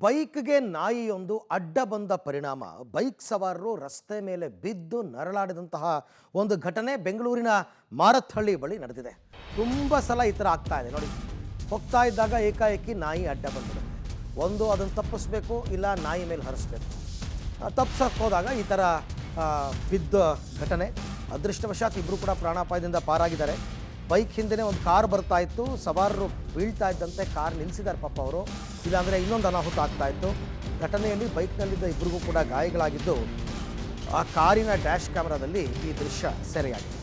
ಬೈಕ್ಗೆ ನಾಯಿಯೊಂದು ಅಡ್ಡ ಬಂದ ಪರಿಣಾಮ ಬೈಕ್ ಸವಾರರು ರಸ್ತೆ ಮೇಲೆ ಬಿದ್ದು ನರಳಾಡಿದಂತಹ ಒಂದು ಘಟನೆ ಬೆಂಗಳೂರಿನ ಮಾರತ್ಹಳ್ಳಿ ಬಳಿ ನಡೆದಿದೆ. ತುಂಬ ಸಲ ಈ ಥರ ಆಗ್ತಾ ಇದೆ ನೋಡಿ. ಹೋಗ್ತಾ ಇದ್ದಾಗ ಏಕಾಏಕಿ ನಾಯಿ ಅಡ್ಡ ಬಂದಿರುತ್ತೆ. ಒಂದು ಅದನ್ನು ತಪ್ಪಿಸ್ಬೇಕು, ಇಲ್ಲ ನಾಯಿ ಮೇಲೆ ಹರಿಸ್ಬೇಕು. ತಪ್ಪಿಸಕ್ಕೆ ಹೋದಾಗ ಈ ಥರ ಬಿದ್ದ ಘಟನೆ. ಅದೃಷ್ಟವಶಾತ್ ಇಬ್ಬರು ಕೂಡ ಪ್ರಾಣಾಪಾಯದಿಂದ ಪಾರಾಗಿದ್ದಾರೆ. ಬೈಕ್ ಹಿಂದೆ ಒಂದು ಕಾರ್ ಬರ್ತಾ ಇತ್ತು. ಸವಾರರು ಬೀಳ್ತಾ ಇದ್ದಂತೆ ಕಾರ್ ನಿಲ್ಲಿಸಿದ್ದಾರೆ ಪಾಪ ಅವರು, ಇಲ್ಲಾಂದರೆ ಇನ್ನೊಂದು ಅನಾಹುತ ಆಗ್ತಾ ಇತ್ತು. ಘಟನೆಯಲ್ಲಿ ಬೈಕ್ನಲ್ಲಿದ್ದ ಇಬ್ಬರಿಗೂ ಕೂಡ ಗಾಯಗಳಾಗಿದ್ದು ಆ ಕಾರಿನ ಡ್ಯಾಶ್ ಕ್ಯಾಮ್ರಾದಲ್ಲಿ ಈ ದೃಶ್ಯ ಸೆರೆಯಾಗಿದೆ.